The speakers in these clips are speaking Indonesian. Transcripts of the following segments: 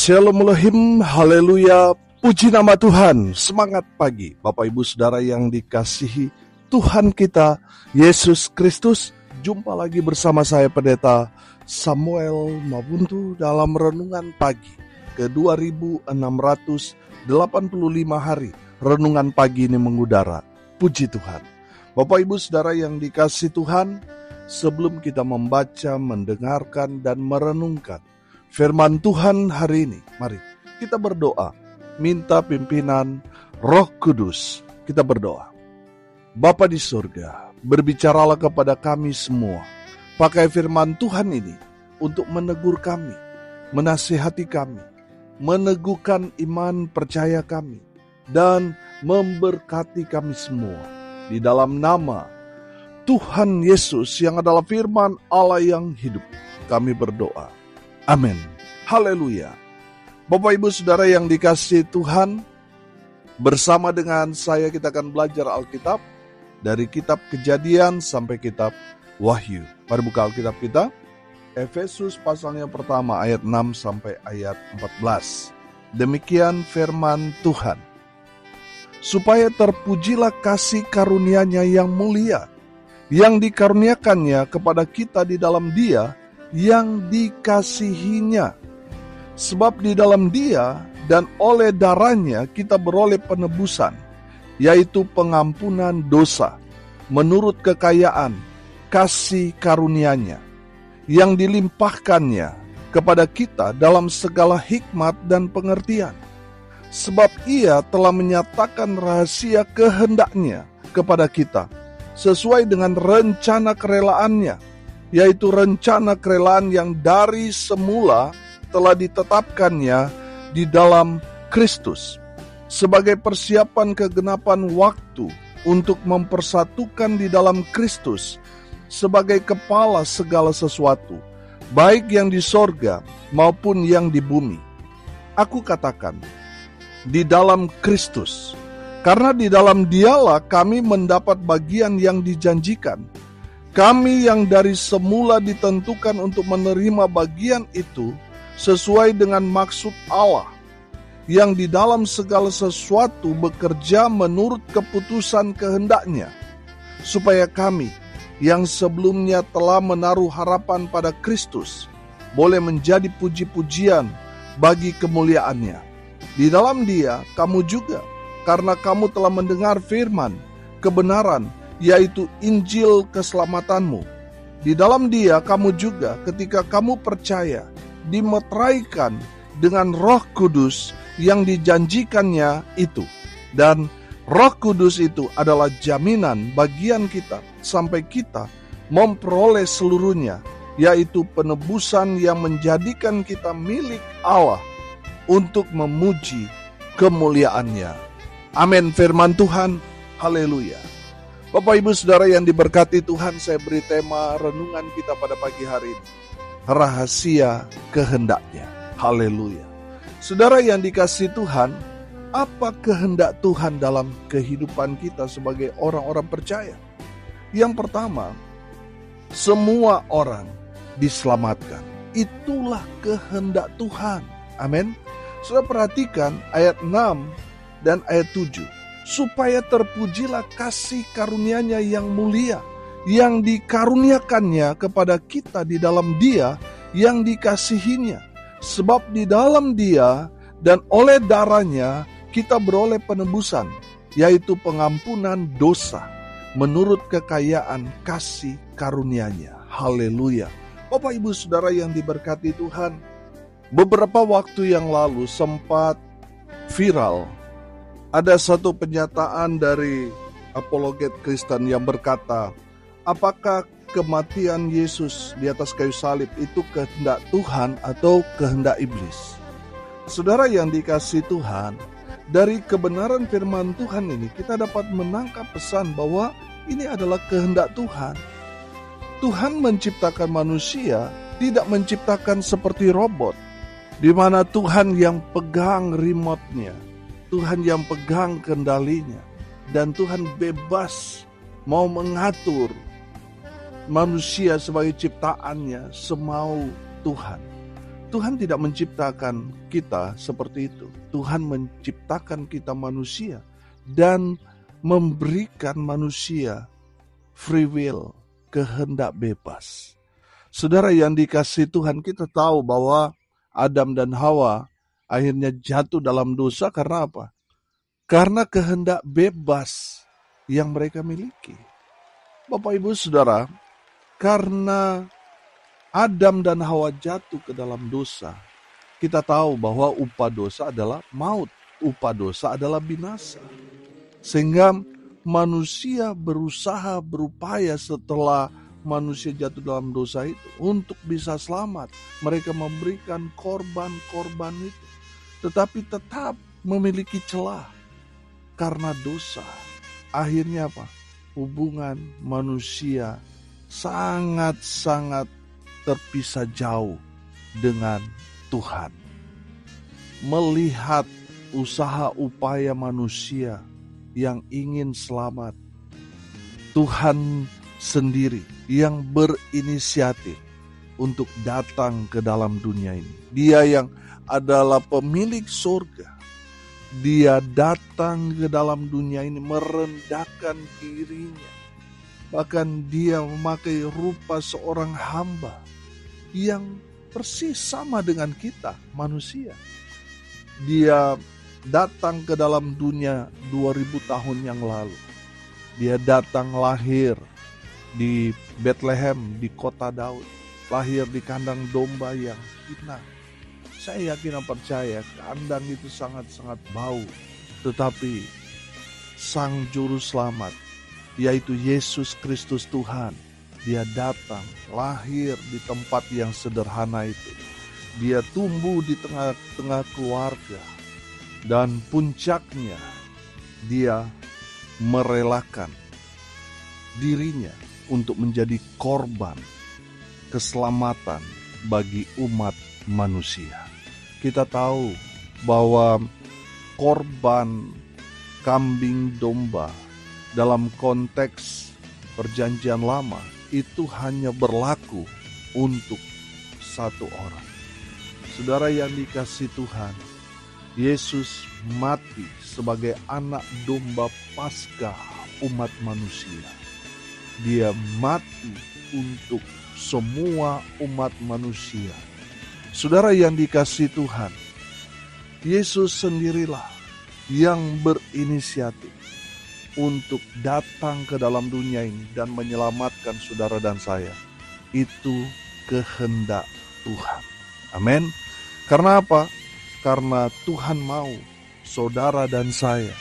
Shalom Elohim, haleluya, puji nama Tuhan. Semangat pagi Bapak Ibu Saudara yang dikasihi Tuhan kita Yesus Kristus. Jumpa lagi bersama saya Pendeta Samuel Mabuntu dalam renungan pagi ke 2685 hari. Renungan pagi ini mengudara, puji Tuhan. Bapak Ibu Saudara yang dikasihi Tuhan, sebelum kita membaca, mendengarkan dan merenungkan firman Tuhan hari ini, mari kita berdoa, minta pimpinan Roh Kudus. Kita berdoa. Bapa di surga, berbicaralah kepada kami semua. Pakai firman Tuhan ini untuk menegur kami, menasihati kami, meneguhkan iman percaya kami, dan memberkati kami semua. Di dalam nama Tuhan Yesus yang adalah firman Allah yang hidup, kami berdoa. Amin. Haleluya. Bapak Ibu Saudara yang dikasihi Tuhan, bersama dengan saya kita akan belajar Alkitab dari kitab Kejadian sampai kitab Wahyu. Mari buka Alkitab kita. Efesus pasalnya pertama ayat 6 sampai ayat 14. Demikian firman Tuhan. Supaya terpujilah kasih karunia-Nya yang mulia, yang dikaruniakannya kepada kita di dalam Dia yang dikasihinya. Sebab di dalam Dia dan oleh darahnya kita beroleh penebusan, yaitu pengampunan dosa, menurut kekayaan kasih karunia-Nya, yang dilimpahkannya kepada kita dalam segala hikmat dan pengertian. Sebab Ia telah menyatakan rahasia kehendak-Nya kepada kita, sesuai dengan rencana kerelaannya, yaitu rencana kerelaan yang dari semula telah ditetapkannya di dalam Kristus, sebagai persiapan kegenapan waktu untuk mempersatukan di dalam Kristus sebagai kepala segala sesuatu, baik yang di sorga maupun yang di bumi. Aku katakan, di dalam Kristus, karena di dalam Dialah kami mendapat bagian yang dijanjikan. Kami yang dari semula ditentukan untuk menerima bagian itu sesuai dengan maksud Allah, yang di dalam segala sesuatu bekerja menurut keputusan kehendak-Nya, supaya kami yang sebelumnya telah menaruh harapan pada Kristus boleh menjadi puji-pujian bagi kemuliaan-Nya. Di dalam Dia kamu juga, karena kamu telah mendengar firman kebenaran, yaitu Injil keselamatanmu. Di dalam Dia kamu juga ketika kamu percaya dimeteraikan dengan Roh Kudus yang dijanjikannya itu. Dan Roh Kudus itu adalah jaminan bagian kita sampai kita memperoleh seluruhnya, yaitu penebusan yang menjadikan kita milik Allah untuk memuji kemuliaan-Nya. Amin. Firman Tuhan. Haleluya. Bapak Ibu Saudara yang diberkati Tuhan, saya beri tema renungan kita pada pagi hari ini, rahasia kehendak-Nya. Haleluya. Saudara yang dikasihi Tuhan, apa kehendak Tuhan dalam kehidupan kita sebagai orang-orang percaya? Yang pertama, semua orang diselamatkan. Itulah kehendak Tuhan. Amin. Saudara perhatikan ayat 6 dan ayat 7. Supaya terpujilah kasih karunia-Nya yang mulia, yang dikaruniakannya kepada kita di dalam Dia yang dikasihinya. Sebab di dalam Dia dan oleh darahnya kita beroleh penebusan, yaitu pengampunan dosa, menurut kekayaan kasih karunia-Nya. Haleluya. Bapak Ibu Saudara yang diberkati Tuhan, beberapa waktu yang lalu sempat viral ada satu pernyataan dari apologet Kristen yang berkata, apakah kematian Yesus di atas kayu salib itu kehendak Tuhan atau kehendak iblis? Saudara yang dikasihi Tuhan, dari kebenaran firman Tuhan ini kita dapat menangkap pesan bahwa ini adalah kehendak Tuhan. Tuhan menciptakan manusia, tidak menciptakan seperti robot, di mana Tuhan yang pegang remote-nya, Tuhan yang pegang kendalinya, dan Tuhan bebas mau mengatur manusia sebagai ciptaannya semau Tuhan. Tuhan tidak menciptakan kita seperti itu. Tuhan menciptakan kita manusia dan memberikan manusia free will, kehendak bebas. Saudara yang dikasihi Tuhan, kita tahu bahwa Adam dan Hawa akhirnya jatuh dalam dosa karena apa? Karena kehendak bebas yang mereka miliki. Bapak Ibu Saudara, karena Adam dan Hawa jatuh ke dalam dosa, kita tahu bahwa upah dosa adalah maut, upah dosa adalah binasa. Sehingga manusia berusaha, berupaya setelah manusia jatuh dalam dosa itu untuk bisa selamat. Mereka memberikan korban-korban itu, tetapi tetap memiliki celah karena dosa. Akhirnya apa? Hubungan manusia sangat-sangat terpisah jauh dengan Tuhan. Melihat usaha upaya manusia yang ingin selamat, Tuhan sendiri yang berinisiatif untuk datang ke dalam dunia ini. Dia yang adalah pemilik surga. Dia datang ke dalam dunia ini merendahkan dirinya. Bahkan dia memakai rupa seorang hamba yang persis sama dengan kita manusia. Dia datang ke dalam dunia 2000 tahun yang lalu. Dia datang lahir di Bethlehem, di kota Daud. Lahir di kandang domba yang hina. Saya yakin dan percaya kandang itu sangat-sangat bau. Tetapi Sang Juru Selamat, yaitu Yesus Kristus Tuhan, dia datang, lahir di tempat yang sederhana itu. Dia tumbuh di tengah-tengah keluarga. Dan puncaknya, dia merelakan dirinya untuk menjadi korban keselamatan bagi umat manusia. Kita tahu bahwa korban kambing domba dalam konteks Perjanjian Lama itu hanya berlaku untuk satu orang. Saudara yang dikasihi Tuhan, Yesus mati sebagai anak domba Paskah umat manusia. Dia mati untuk semua umat manusia. Saudara yang dikasihi Tuhan, Yesus sendirilah yang berinisiatif untuk datang ke dalam dunia ini dan menyelamatkan saudara dan saya. Itu kehendak Tuhan. Amin. Karena apa? Karena Tuhan mau saudara dan saya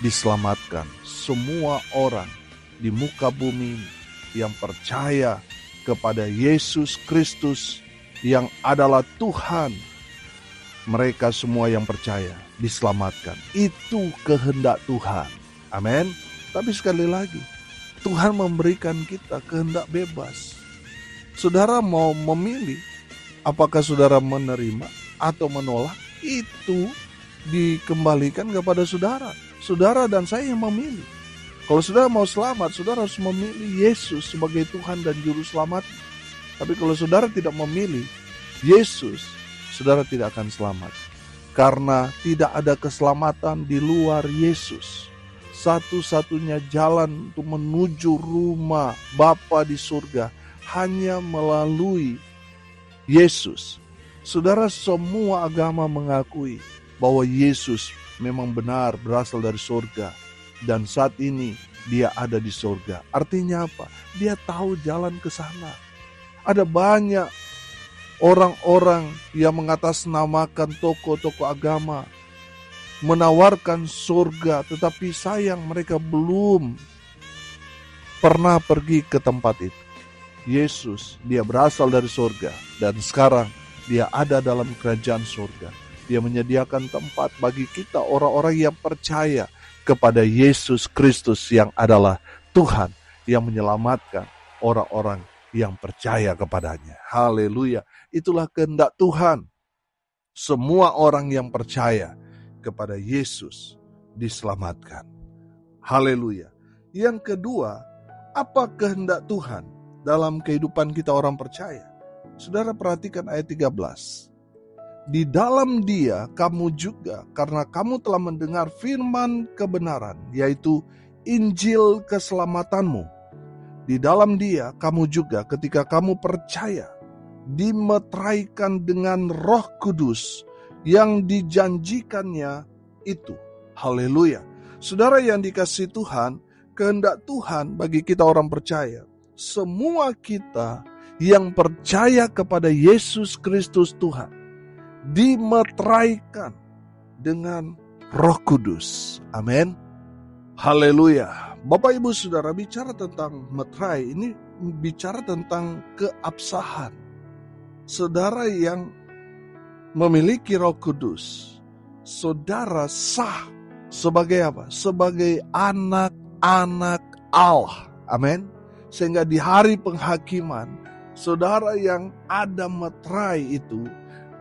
diselamatkan. Semua orang di muka bumi ini yang percaya kepada Yesus Kristus yang adalah Tuhan, mereka semua yang percaya diselamatkan. Itu kehendak Tuhan. Amin. Tapi sekali lagi, Tuhan memberikan kita kehendak bebas. Saudara mau memilih apakah saudara menerima atau menolak, itu dikembalikan kepada saudara. Saudara dan saya yang memilih. Kalau saudara mau selamat, saudara harus memilih Yesus sebagai Tuhan dan Juru Selamat. Tapi kalau saudara tidak memilih Yesus, saudara tidak akan selamat. Karena tidak ada keselamatan di luar Yesus. Satu-satunya jalan untuk menuju rumah Bapa di surga hanya melalui Yesus. Saudara, semua agama mengakui bahwa Yesus memang benar berasal dari surga. Dan saat ini dia ada di surga. Artinya apa? Dia tahu jalan ke sana. Ada banyak orang-orang yang mengatasnamakan tokoh-tokoh agama, menawarkan surga, tetapi sayang mereka belum pernah pergi ke tempat itu. Yesus, dia berasal dari surga dan sekarang dia ada dalam kerajaan surga. Dia menyediakan tempat bagi kita orang-orang yang percaya kepada Yesus Kristus yang adalah Tuhan yang menyelamatkan orang-orang yang percaya kepadanya. Haleluya. Itulah kehendak Tuhan. Semua orang yang percaya kepada Yesus diselamatkan. Haleluya. Yang kedua, apa kehendak Tuhan dalam kehidupan kita orang percaya? Saudara perhatikan ayat 13. Di dalam Dia kamu juga, karena kamu telah mendengar firman kebenaran, yaitu Injil keselamatanmu. Di dalam Dia kamu juga ketika kamu percaya, dimeteraikan dengan Roh Kudus yang dijanjikannya itu. Haleluya. Saudara yang dikasihi Tuhan, kehendak Tuhan bagi kita orang percaya, semua kita yang percaya kepada Yesus Kristus Tuhan, dimeteraikan dengan Roh Kudus. Amin. Haleluya. Bapak Ibu Saudara, bicara tentang meterai ini bicara tentang keabsahan. Saudara yang memiliki Roh Kudus, saudara sah sebagai apa? Sebagai anak-anak Allah. Amin. Sehingga di hari penghakiman, saudara yang ada meterai itu,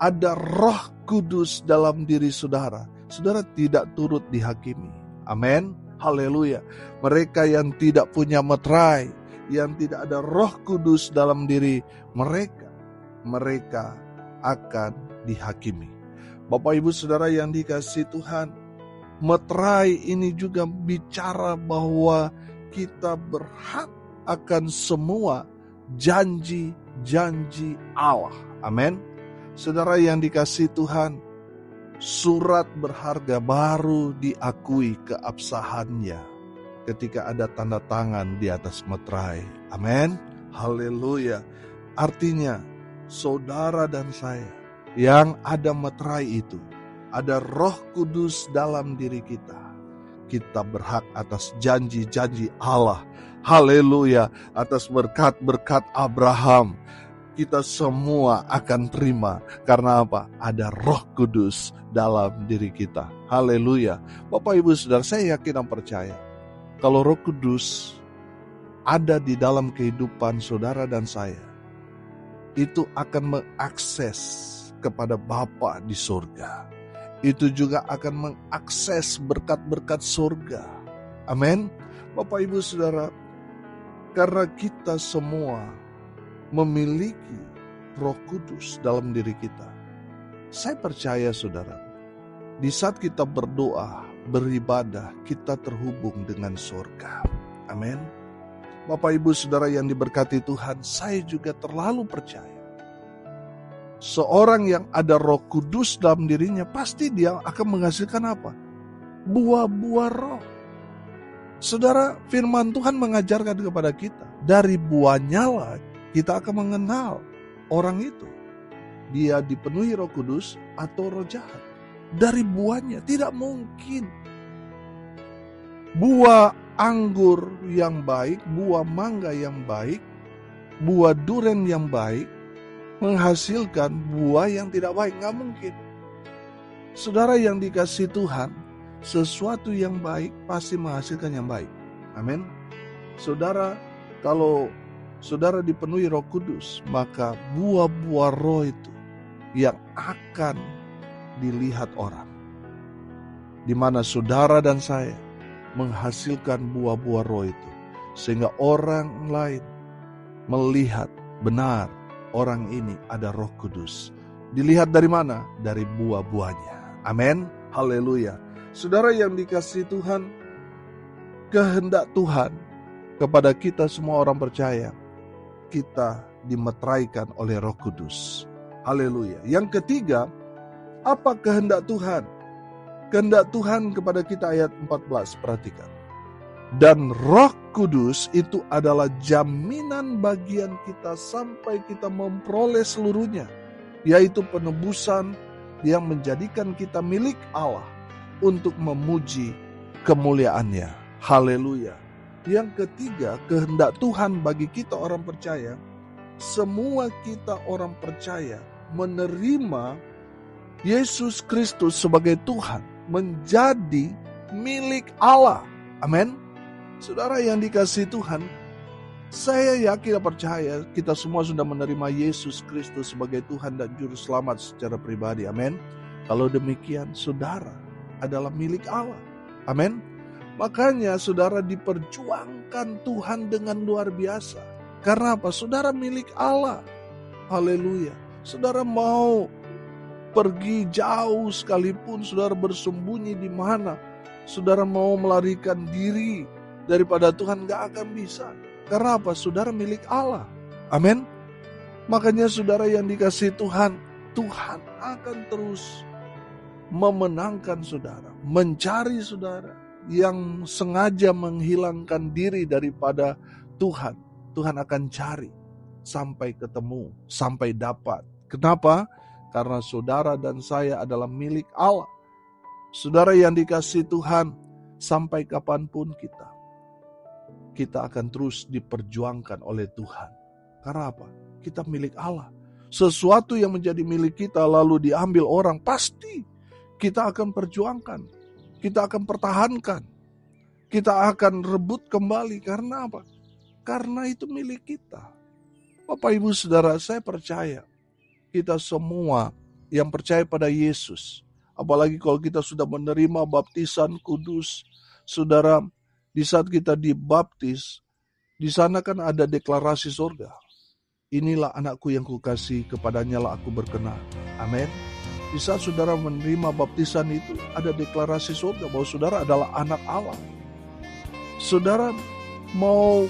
ada Roh Kudus dalam diri saudara, saudara tidak turut dihakimi. Amin. Haleluya. Mereka yang tidak punya meterai, yang tidak ada Roh Kudus dalam diri mereka akan dihakimi. Bapak Ibu Saudara yang dikasihi Tuhan, meterai ini juga bicara bahwa kita berhak akan semua janji-janji Allah. Amin. Saudara yang dikasihi Tuhan, surat berharga baru diakui keabsahannya ketika ada tanda tangan di atas meterai. Amin. Haleluya. Artinya, saudara dan saya yang ada meterai itu, ada Roh Kudus dalam diri kita. Kita berhak atas janji-janji Allah. Haleluya. Atas berkat-berkat Abraham. Kita semua akan terima. Karena apa? Ada Roh Kudus dalam diri kita. Haleluya. Bapak Ibu Saudara, saya yakin dan percaya, kalau Roh Kudus ada di dalam kehidupan saudara dan saya, itu akan mengakses kepada Bapa di surga. Itu juga akan mengakses berkat-berkat surga. Amin. Bapak Ibu Saudara, karena kita semua memiliki Roh Kudus dalam diri kita, saya percaya saudara, di saat kita berdoa, beribadah, kita terhubung dengan surga. Amin. Bapak Ibu Saudara yang diberkati Tuhan, saya juga terlalu percaya, seorang yang ada Roh Kudus dalam dirinya, pasti dia akan menghasilkan apa? Buah-buah roh. Saudara, firman Tuhan mengajarkan kepada kita, dari buahnya lah kita akan mengenal orang itu. Dia dipenuhi Roh Kudus atau roh jahat. Dari buahnya, tidak mungkin buah anggur yang baik, buah mangga yang baik, buah duren yang baik menghasilkan buah yang tidak baik. Nggak mungkin. Saudara yang dikasihi Tuhan, sesuatu yang baik pasti menghasilkan yang baik. Amin. Saudara, kalau saudara dipenuhi Roh Kudus, maka buah-buah roh itu yang akan dilihat orang. Di mana saudara dan saya menghasilkan buah-buah roh itu. Sehingga orang lain melihat benar orang ini ada Roh Kudus. Dilihat dari mana? Dari buah-buahnya. Amin. Haleluya. Saudara yang dikasihi Tuhan, kehendak Tuhan kepada kita semua orang percaya, kita dimeteraikan oleh Roh Kudus. Haleluya. Yang ketiga, apa kehendak Tuhan? Kehendak Tuhan kepada kita ayat 14, perhatikan. Dan Roh Kudus itu adalah jaminan bagian kita sampai kita memperoleh seluruhnya, yaitu penebusan yang menjadikan kita milik Allah untuk memuji kemuliaannya. Haleluya. Yang ketiga, kehendak Tuhan bagi kita orang percaya, semua kita orang percaya menerima Yesus Kristus sebagai Tuhan, menjadi milik Allah. Amin. Saudara yang dikasihi Tuhan, saya yakin dan percaya kita semua sudah menerima Yesus Kristus sebagai Tuhan dan Juru Selamat secara pribadi. Amin. Kalau demikian, saudara adalah milik Allah. Amin. Makanya saudara diperjuangkan Tuhan dengan luar biasa. Karena apa? Saudara milik Allah. Haleluya. Saudara mau pergi jauh sekalipun, saudara bersembunyi di mana, saudara mau melarikan diri daripada Tuhan, gak akan bisa. Karena apa? Saudara milik Allah. Amin. Makanya saudara yang dikasihi Tuhan, Tuhan akan terus memenangkan saudara, mencari saudara yang sengaja menghilangkan diri daripada Tuhan. Tuhan akan cari sampai ketemu, sampai dapat. Kenapa? Karena saudara dan saya adalah milik Allah. Saudara yang dikasihi Tuhan, sampai kapanpun kita akan terus diperjuangkan oleh Tuhan. Karena apa? Kita milik Allah. Sesuatu yang menjadi milik kita lalu diambil orang, pasti kita akan perjuangkan. Kita akan pertahankan. Kita akan rebut kembali. Karena apa? Karena itu milik kita. Bapak Ibu Saudara, saya percaya kita semua yang percaya pada Yesus, apalagi kalau kita sudah menerima baptisan kudus, saudara, di saat kita dibaptis, di sana kan ada deklarasi surga. Inilah anakku yang kukasihi, kepadanya lah aku berkenan. Amin. Di saat saudara menerima baptisan itu, ada deklarasi surga bahwa saudara adalah anak Allah. Saudara mau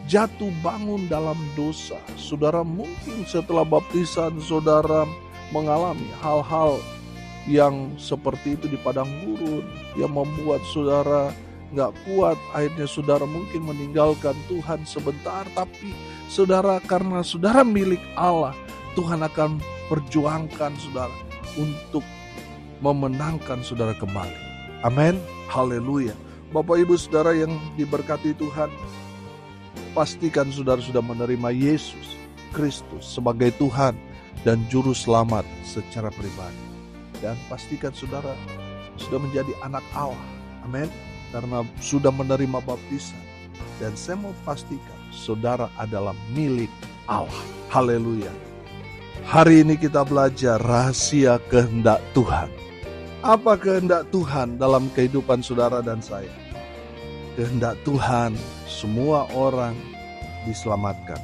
jatuh bangun dalam dosa, saudara mungkin setelah baptisan saudara mengalami hal-hal yang seperti itu di padang gurun, yang membuat saudara gak kuat, akhirnya saudara mungkin meninggalkan Tuhan sebentar, tapi saudara, karena saudara milik Allah, Tuhan akan perjuangkan saudara untuk memenangkan saudara kembali. Amin. Haleluya. Bapak Ibu Saudara yang diberkati Tuhan, pastikan saudara sudah menerima Yesus Kristus sebagai Tuhan dan Juru Selamat secara pribadi. Dan pastikan saudara sudah menjadi anak Allah. Amin. Karena sudah menerima baptisan. Dan saya mau pastikan saudara adalah milik Allah. Haleluya. Hari ini kita belajar rahasia kehendak Tuhan. Apa kehendak Tuhan dalam kehidupan saudara dan saya? Kehendak Tuhan semua orang diselamatkan.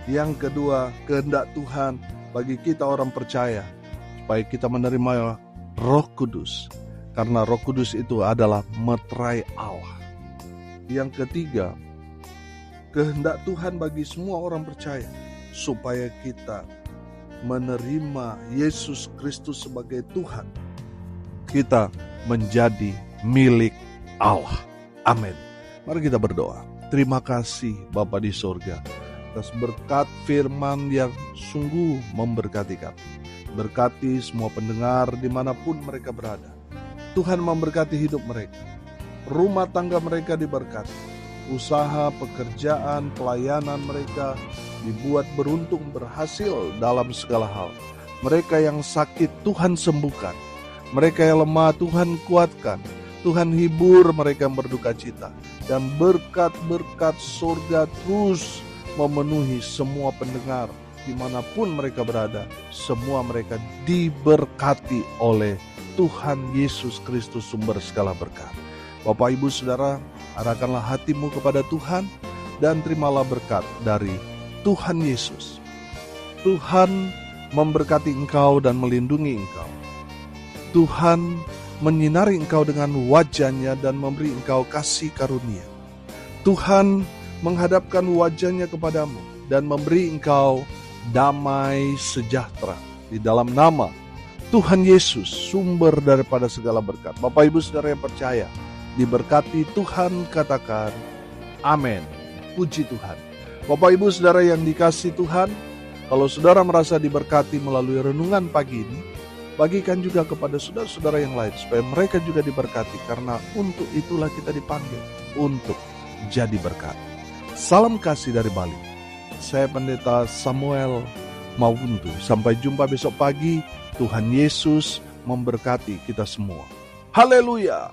Yang kedua, kehendak Tuhan bagi kita orang percaya supaya kita menerima Roh Kudus, karena Roh Kudus itu adalah meterai Allah. Yang ketiga, kehendak Tuhan bagi semua orang percaya supaya kita menerima Yesus Kristus sebagai Tuhan. Kita menjadi milik Allah. Amin. Mari kita berdoa. Terima kasih Bapa di sorga atas berkat firman yang sungguh memberkati kami. Berkati semua pendengar dimanapun mereka berada. Tuhan memberkati hidup mereka. Rumah tangga mereka diberkati. Usaha, pekerjaan, pelayanan mereka dibuat beruntung, berhasil dalam segala hal. Mereka yang sakit Tuhan sembuhkan. Mereka yang lemah Tuhan kuatkan. Tuhan hibur mereka yang berduka cita. Dan berkat-berkat surga terus memenuhi semua pendengar dimanapun mereka berada. Semua mereka diberkati oleh Tuhan Yesus Kristus, sumber segala berkat. Bapak Ibu Saudara, arahkanlah hatimu kepada Tuhan dan terimalah berkat dari Tuhan Yesus. Tuhan memberkati engkau dan melindungi engkau. Tuhan menyinari engkau dengan wajahnya dan memberi engkau kasih karunia. Tuhan menghadapkan wajahnya kepadamu dan memberi engkau damai sejahtera. Di dalam nama Tuhan Yesus, sumber daripada segala berkat. Bapak Ibu Saudara yang percaya, diberkati Tuhan, katakan amin. Puji Tuhan. Bapak Ibu Saudara yang dikasihi Tuhan, kalau saudara merasa diberkati melalui renungan pagi ini, bagikan juga kepada saudara-saudara yang lain supaya mereka juga diberkati, karena untuk itulah kita dipanggil untuk jadi berkat. Salam kasih dari Bali. Saya Pendeta Samuel Mawuntu. Sampai jumpa besok pagi. Tuhan Yesus memberkati kita semua. Haleluya.